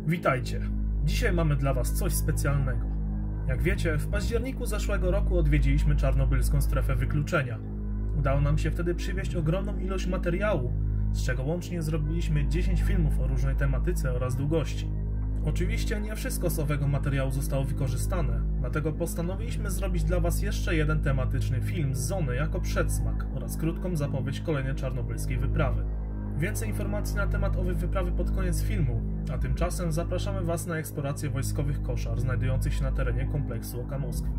Witajcie! Dzisiaj mamy dla Was coś specjalnego. Jak wiecie, w październiku zeszłego roku odwiedziliśmy czarnobylską strefę wykluczenia. Udało nam się wtedy przywieźć ogromną ilość materiału, z czego łącznie zrobiliśmy 10 filmów o różnej tematyce oraz długości. Oczywiście nie wszystko z owego materiału zostało wykorzystane, dlatego postanowiliśmy zrobić dla Was jeszcze jeden tematyczny film z zony jako przedsmak oraz krótką zapowiedź kolejnej czarnobylskiej wyprawy. Więcej informacji na temat owej wyprawy pod koniec filmu, a tymczasem zapraszamy Was na eksplorację wojskowych koszar znajdujących się na terenie kompleksu Oka Moskwy.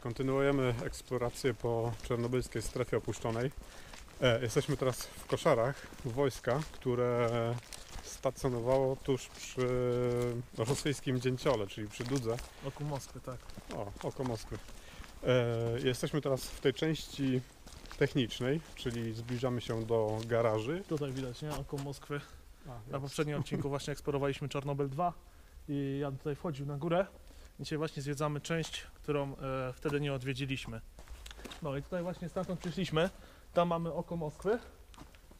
Kontynuujemy eksplorację po czarnobylskiej strefie opuszczonej. Jesteśmy teraz w koszarach wojska, które stacjonowało tuż przy rosyjskim Dzięciole, czyli przy Dudze. Oku Moskwy, tak. Oko Moskwy. Jesteśmy teraz w tej części technicznej, czyli zbliżamy się do garaży. Tutaj widać, nie? Oko Moskwy. Na poprzednim odcinku właśnie eksplorowaliśmy Czarnobyl 2 i Jan tutaj wchodził na górę. Dzisiaj właśnie zwiedzamy część, którą wtedy nie odwiedziliśmy. No i tutaj właśnie stamtąd przyszliśmy. Tam mamy Oko Moskwy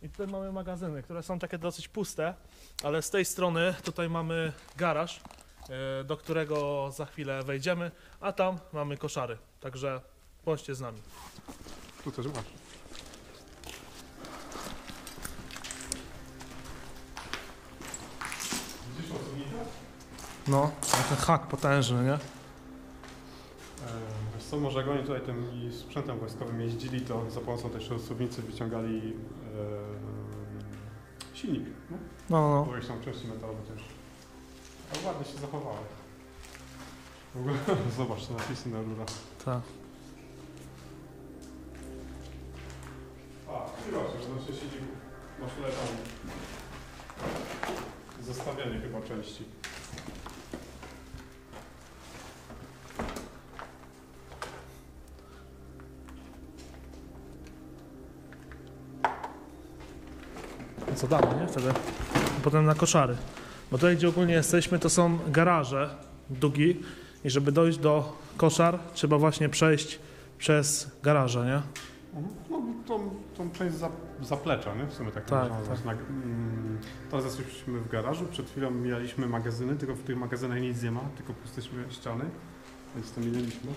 i tutaj mamy magazyny, które są takie dosyć puste, ale z tej strony tutaj mamy garaż, do którego za chwilę wejdziemy, a tam mamy koszary. Także bądźcie z nami. Tu też masz. Widzisz osobnika? No, ten hak potężny, nie? Wiesz co, może jak oni tutaj tym sprzętem wojskowym jeździli, to za pomocą tej szosownicy wyciągali silnik, no? No. Bo są części metalowe też. Ale ładnie się zachowały. W ogóle zobacz te napisy na rurach. Tak. I właśnie, że nasze silnik masz tutaj tam zestawienie chyba części. Co dalej, nie? Wtedy potem na koszary. Bo tutaj, gdzie ogólnie jesteśmy, to są garaże długi i żeby dojść do koszar, trzeba właśnie przejść przez garaże, nie? No, tą część zaplecza, nie? W sumie tak można nazwać. Teraz jesteśmy w garażu, przed chwilą mijaliśmy magazyny, tylko w tych magazynach nic nie ma, tylko puste ściany, więc to minęliśmy.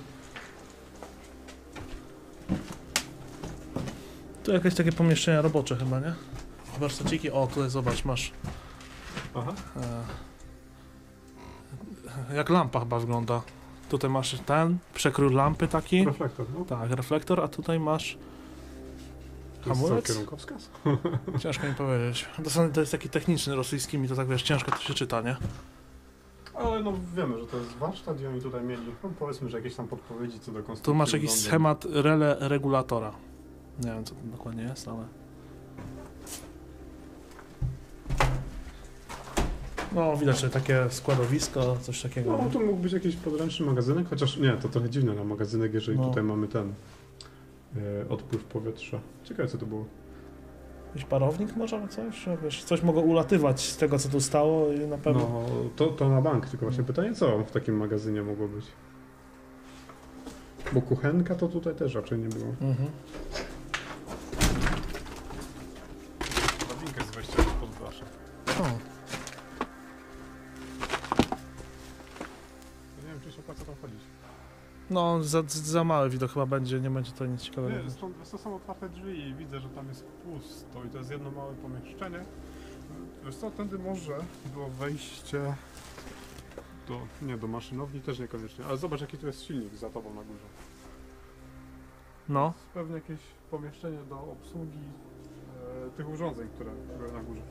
Tu jakieś takie pomieszczenia robocze chyba, nie? Warsztaciki. O, tutaj zobacz, masz. Aha. Jak lampa chyba wygląda. Tutaj masz ten przekrój lampy taki. Reflektor, no. Tak, reflektor, a tutaj masz hamulec. Kierunkowskaz? Ciężko mi powiedzieć. To jest taki techniczny rosyjski, mi to tak wiesz, ciężko to się czyta, nie? Ale no wiemy, że to jest warsztat i oni tutaj mieli, no powiedzmy, że jakieś tam podpowiedzi co do konstrukcji. Tu masz jakiś schemat relé regulatora. Nie wiem co to dokładnie jest, ale... No widać, że takie składowisko, coś takiego. No to mógł być jakiś podręczny magazynek, chociaż nie, to trochę dziwne na magazynek, jeżeli tutaj mamy ten odpływ powietrza. Ciekawe co to było. Jakiś parownik może coś? Wiesz, coś mogło ulatywać z tego co tu stało i na pewno... No to na bank, tylko właśnie pytanie co w takim magazynie mogło być. Bo kuchenka to tutaj też raczej nie było. Drabinkę z wejścia pod blaszę. Nie wiem, czy się opłaca tam chodzić. No, za mały widok chyba będzie, nie będzie to nic ciekawego. Nie, to są otwarte drzwi i widzę, że tam jest pusto i to jest jedno małe pomieszczenie. Wiesz co, tędy może było wejście do maszynowni, też niekoniecznie, ale zobacz jaki tu jest silnik za tobą na górze. No. Pewnie jakieś pomieszczenie do obsługi tych urządzeń, które były na górze.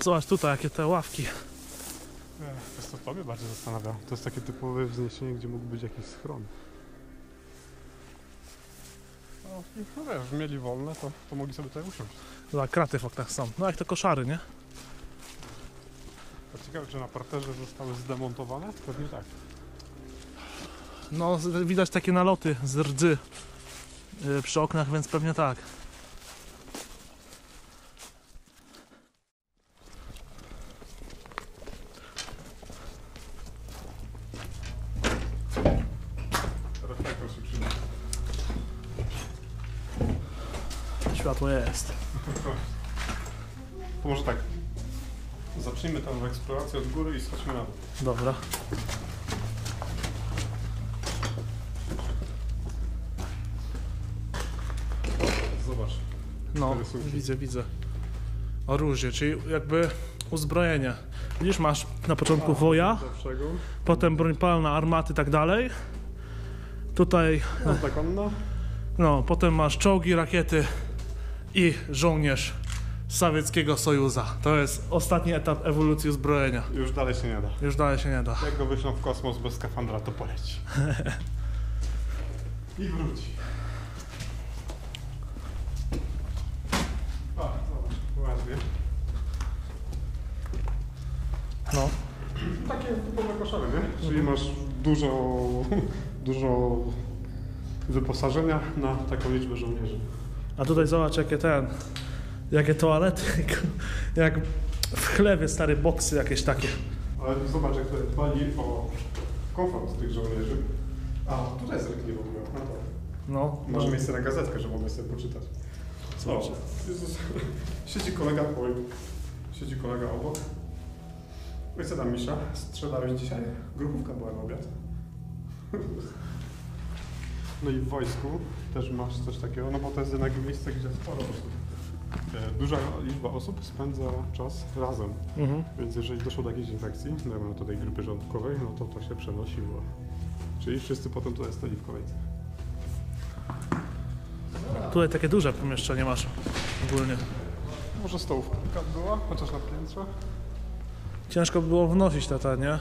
Zobacz tutaj, jakie te ławki. To mnie bardziej zastanawia. To jest takie typowe wzniesienie, gdzie mógł być jakiś schron. No wiesz, mieli wolne, to mogli sobie tutaj usiąść. Zobacz, kraty w oknach są. No jak te koszary, nie? A ciekawe, czy na parterze zostały zdemontowane? Pewnie tak. No, widać takie naloty z rdzy. przy oknach, więc pewnie tak. Reflektor się przyda. Światło jest. To może tak. Zacznijmy tę eksplorację od góry i schodźmy na dół. Dobra. Zobacz. No, widzę. Orужие, czyli jakby uzbrojenie. Widzisz, masz na początku woja, potem broń palna, armaty i tak dalej. Tutaj, Jazda konna. no, potem masz czołgi, rakiety i żołnierz Sowieckiego Sojuza. To jest ostatni etap ewolucji uzbrojenia. Już dalej się nie da. Już dalej się nie da. Jak go wyślą w kosmos bez skafandra, to poleci. I wróci. A, zobacz, ładnie. No. Takie typowe koszary, nie? Czyli masz dużo wyposażenia na taką liczbę żołnierzy. A tutaj zobacz jakie toalety, jak w chlewie stare boksy jakieś takie. Ale zobacz, jak tutaj dbali o komfort tych żołnierzy. A, tutaj zerknij w ogóle. No to. No. Może miejsce na gazetkę, że mogę sobie poczytać. O, Jezus. Siedzi kolega obok. No i co tam, Misza? Strzelałeś dzisiaj? Grupówka była na obiad. No i w wojsku też masz coś takiego, no bo to jest jednak miejsce, gdzie sporo osób. Duża liczba osób spędza czas razem, więc jeżeli doszło do jakiejś infekcji, no do tej grypy żołądkowej, no to się przenosiło. Czyli wszyscy potem tutaj stali w kolejce. Tutaj takie duże pomieszczenie masz ogólnie. Może stołówka była, chociaż na piętrze. Ciężko by było wnosić te, nie?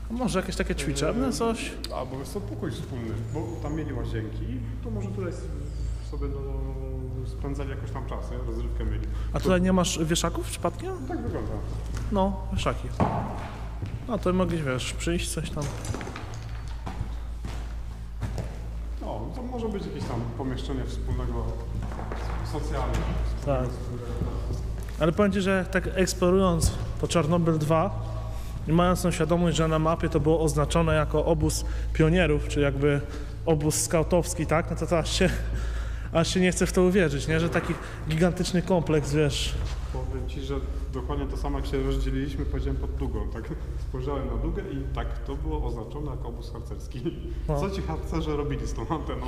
A może jakieś takie ćwiczebne coś? A, bo jest to pokój wspólny, bo tam mieli łazienki, to może tutaj sobie spędzali jakoś tam czas, nie? Rozrywkę mieli. A tutaj nie masz wieszaków przypadkiem? Tak wygląda. No, wieszaki. No to mogli, wiesz, przyjść coś tam. No, to może być jakieś tam pomieszczenie wspólnego socjalne. Tak. Ale powiem Ci, że tak eksplorując po Czarnobyl 2 i mając tą świadomość, że na mapie to było oznaczone jako obóz pionierów, czy jakby obóz skautowski, tak? No to aż się nie chce w to uwierzyć, nie? Że taki gigantyczny kompleks, wiesz. Powiem Ci, że dokładnie to samo jak się rozdzieliliśmy, powiedziałem pod Dugą, tak? Spojrzałem na Dugę i tak, to było oznaczone jako obóz harcerski. No. Co ci harcerze robili z tą anteną?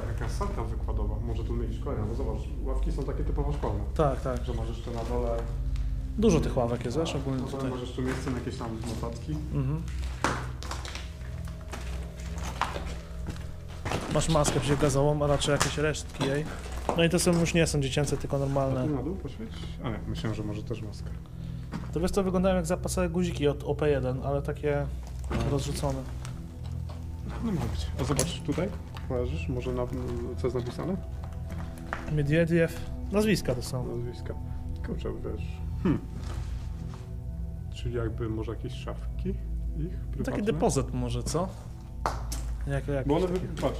Jaka salka wykładowa, może tu mieć szkolenia, bo zobacz, ławki są takie typowo szkolne. Tak, tak. Że masz jeszcze na dole... Dużo tych ławek jest, wiesz, ogólnie No to tutaj. masz jeszcze miejsce na jakieś tam notatki. Masz maskę przeciwgazową, a raczej jakieś resztki jej. No i to są już nie są dziecięce, tylko A normalne. tu na dół poświeć? A nie, myślałem, że może też maskę. To wiesz, to wyglądają jak zapasowe guziki od OP1, ale takie rozrzucone. No może być. A zobacz tutaj, kojarzysz? Może co jest napisane? Miedwiediew. Nazwiska to są. Nazwiska. Kurczę, wiesz. Czyli jakby może jakieś szafki ich prywatne? Taki depozyt może, co? Bo one, patrz,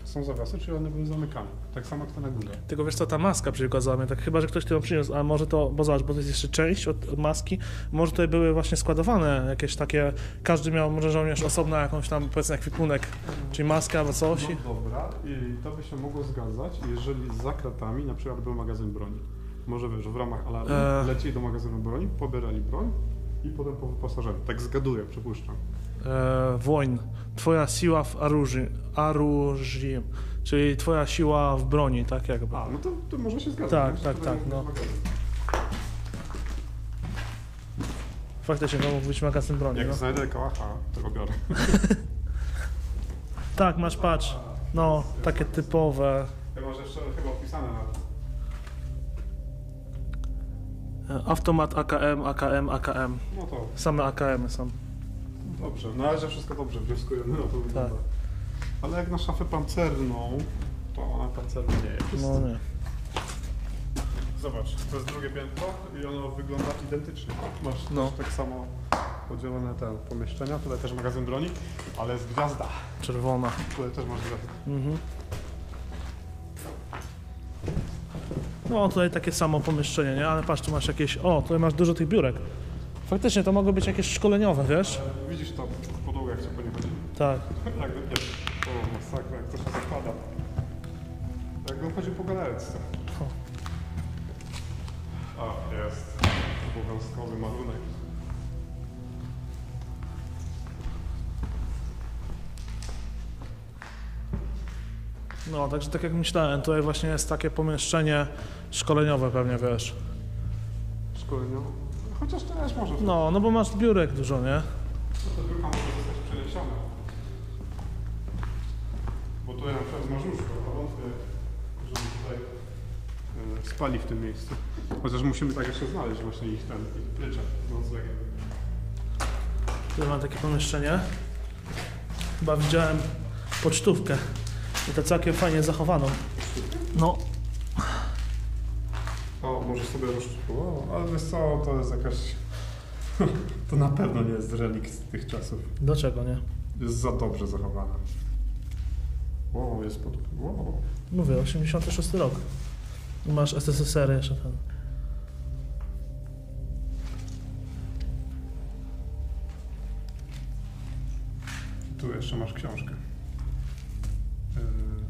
są zawiasy, czyli one były zamykane. Tak samo jak to na górze. Tylko wiesz co, ta maska przykładowa mnie, tak chyba, że ktoś to ją przyniósł, a może to, bo zobacz, bo to jest jeszcze część od maski, może tutaj były właśnie składowane jakieś takie, każdy miał, może żołnierz osobno jakąś tam, powiedzmy, ekwipunek, czyli maska albo coś. No dobra, i to by się mogło zgadzać, jeżeli za kratami na przykład był magazyn broni. Może wiesz, w ramach alarmu lecieli do magazynu broni, pobierali broń i potem po wyposażeniu. Tak zgaduję, przypuszczam. Wojn. Twoja siła w orужии, czyli twoja siła w broni, tak jakby. A, no to może się zgadzać. Tak, no. Faktycznie to mógł być magazyn broni. Jak no. znajdę kałacha, to go biorę. Tak, masz, patrz. No, takie typowe. Ja masz jeszcze chyba opisane na... Automat AKM. No to Same AKM-y są. dobrze, na razie wszystko dobrze, wnioskujemy na to wygląda. Ale jak na szafę pancerną, to ona pancerna nie jest. No nie. Zobacz, to jest drugie piętro i ono wygląda identycznie. Masz też tak samo podzielone te pomieszczenia, tutaj też magazyn broni, ale jest gwiazda. Czerwona. Tutaj też masz gwiazdę. Mhm. No tutaj takie samo pomieszczenie, nie? Ale patrz, tu masz jakieś... O, tutaj masz dużo tych biurek. Faktycznie to mogły być jakieś szkoleniowe, wiesz? Widzisz to podłogę, jak się po nie chodzi? Tak. O, masakra, jak to się zakłada. Jakbym chodził po galerce. A, jest. Obowiązkowy malunek. No, także tak jak myślałem, tutaj właśnie jest takie pomieszczenie szkoleniowe pewnie, wiesz. Szkoleniowe? Chociaż też może. No bo masz biurek dużo, nie? To biurka może zostać przeniesione. Bo tutaj na przykład masz łóżko, a wątpię, żeby tutaj spali w tym miejscu. Chociaż musimy tak jeszcze znaleźć właśnie ich pryczę noclegiem. Tutaj mam takie pomieszczenie. Chyba widziałem pocztówkę. I to całkiem fajnie zachowaną. No. O, może sobie ale wiesz co, to jest jakaś... to na pewno nie jest relikt z tych czasów. Dlaczego nie? Jest za dobrze zachowana. Wow, jest pod... Wow. Mówię, 86 rok. I masz SSSR jeszcze ten. Tu jeszcze masz książkę.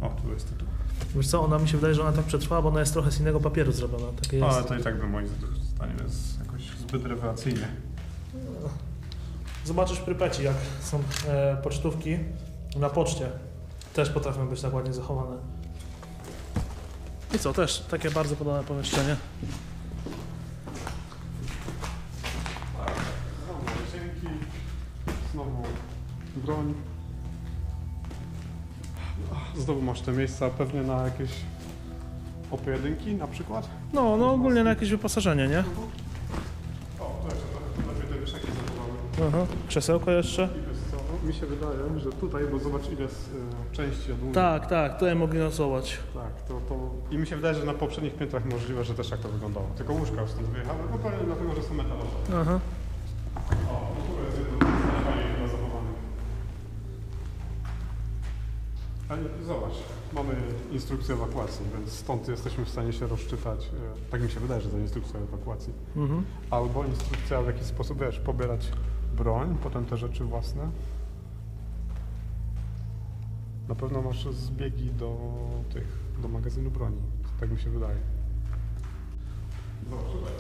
O, tu jest tytuł. Wiesz co, ona mi się wydaje, że ona tak przetrwała, bo ona jest trochę z innego papieru zrobiona. Takie jest. Ale to i tak by moim zdaniem jest jakoś zbyt rewelacyjnie. Zobaczysz w Prypeci, jak są pocztówki na poczcie. Też potrafią być tak ładnie zachowane. I co, też takie bardzo podobne pomieszczenie. Tak, znowu łazienki, znowu broń. Znowu masz te miejsca pewnie na jakieś pojedynki na przykład? No ogólnie na jakieś wyposażenie, nie? O, to jeszcze trochę lepiej te wieszaki zachowane. Aha, krzesełko jeszcze. I wiesz co, mi się wydaje, że tutaj, bo zobacz ile jest części od łóżka. Tak, tutaj mogli nocować. Tak, to... I mi się wydaje, że na poprzednich piętrach możliwe, że też tak to wyglądało. Tylko łóżka już stąd wyjechały, no pewnie dlatego, że są metalowe. Aha. O, no tu jest jedno z najfajniej chyba zachowanych. Ale zobacz, mamy instrukcję ewakuacji, więc stąd jesteśmy w stanie się rozczytać. Tak mi się wydaje, że to instrukcja ewakuacji. Mhm. Albo instrukcja w jakiś sposób, wiesz, pobierać broń, potem te rzeczy własne. Na pewno masz zbiegi do magazynu broni. Tak mi się wydaje. Zobacz tutaj.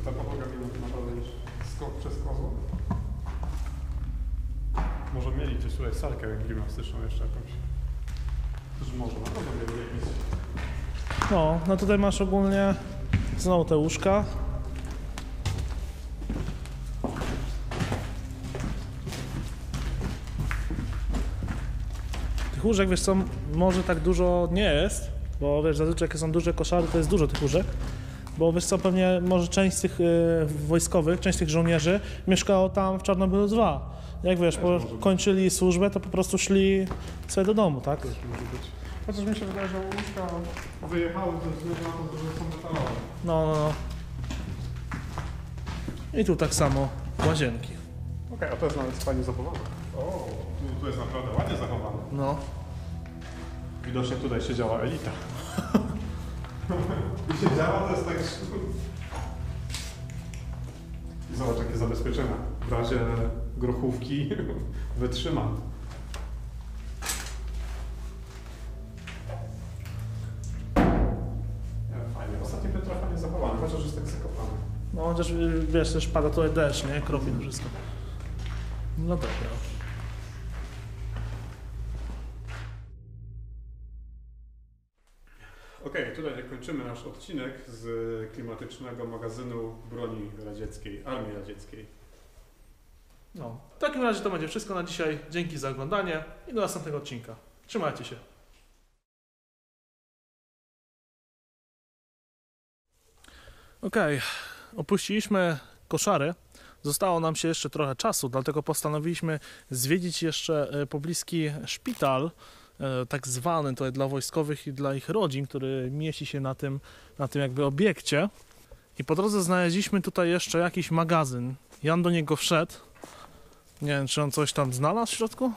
Ta podłoga mi naprawdę już skok przez kozło. Może mieli gdzieś tutaj salkę gimnastyczną jeszcze jakąś. Że może, na pewno mieli jakieś. No tutaj masz ogólnie znowu te łóżka. Tych łóżek, wiesz co, może tak dużo nie jest, bo wiesz, zazwyczaj jak są duże koszary, to jest dużo tych łóżek. Bo wiesz co, pewnie może część z tych wojskowych, część tych żołnierzy mieszkało tam w Czarnobylu 2. Jak wiesz, kończyli służbę, to po prostu szli sobie do domu, tak? Też może być. Chociaż mi się wydaje, że łóżka wyjechały ze względu na to, że są metalowe. No. I tu tak samo łazienki. Okej, a to jest nawet fajnie zachowane. O, tu jest naprawdę ładnie zachowane. No. Widocznie tutaj siedziała elita. I siedziała, to jest tak... I zobacz, jakie zabezpieczenia. W razie grochówki wytrzyma. Fajnie. Ostatnie piętro fajnie zachowane, chociaż jest tak zakopane. No chociaż wiesz, też pada tutaj deszcz, nie? Kropi na wszystko. No dobra. Okej, tutaj kończymy nasz odcinek z klimatycznego magazynu broni radzieckiej, Armii Radzieckiej. No, w takim razie to będzie wszystko na dzisiaj. Dzięki za oglądanie i do następnego odcinka. Trzymajcie się. Okej, opuściliśmy koszary. Zostało nam się jeszcze trochę czasu, dlatego postanowiliśmy zwiedzić jeszcze pobliski szpital tak zwany tutaj dla wojskowych i dla ich rodzin, który mieści się na tym jakby obiekcie. I po drodze znaleźliśmy tutaj jeszcze jakiś magazyn. Jan do niego wszedł. Nie wiem, czy on coś tam znalazł w środku?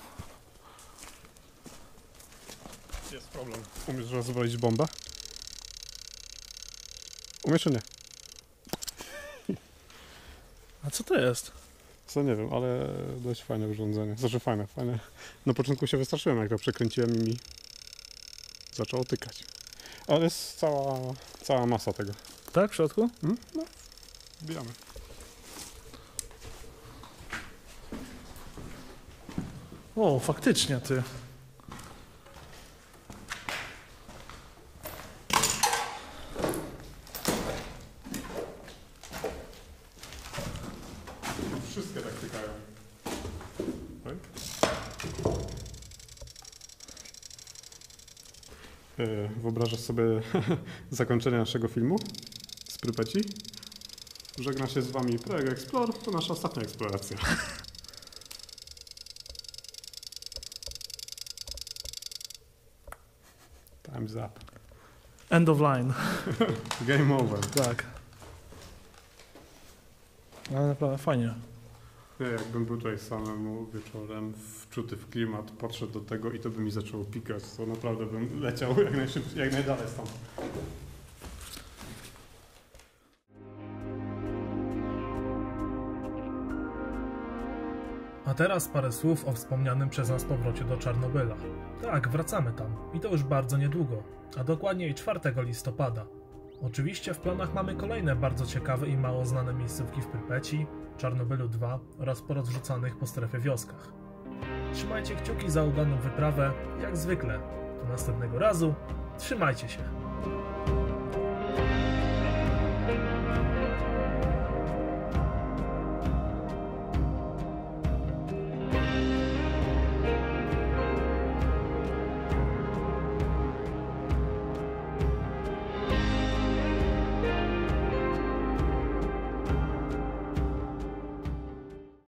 Jest problem. Umiesz rozwalić bombę? Umiesz czy nie? A co to jest? Co nie wiem, ale dość fajne urządzenie. Znaczy fajne. Na początku się wystraszyłem, jak to przekręciłem i mi zaczęło tykać. Ale jest cała masa tego. Tak, w środku? No, wbijamy. O, faktycznie, ty. Wszystkie tak tykają. Tak? Wyobrażasz sobie zakończenie naszego filmu z Prypeci? Żegna się z wami Projekt Explore, to nasza ostatnia eksploracja. Time's up. End of line. Game over. Tak. Ale naprawdę fajnie. Ja jakbym był tutaj samemu wieczorem, wczuty w klimat, podszedł do tego i to by mi zaczęło pikać, to naprawdę bym leciał jak najdalej stąd. A teraz parę słów o wspomnianym przez nas powrocie do Czarnobyla. Tak, wracamy tam i to już bardzo niedługo, a dokładniej 4 listopada. Oczywiście w planach mamy kolejne bardzo ciekawe i mało znane miejscówki w Prypeci, Czarnobylu 2 oraz porozrzucanych po strefie wioskach. Trzymajcie kciuki za udaną wyprawę, jak zwykle. Do następnego razu, trzymajcie się!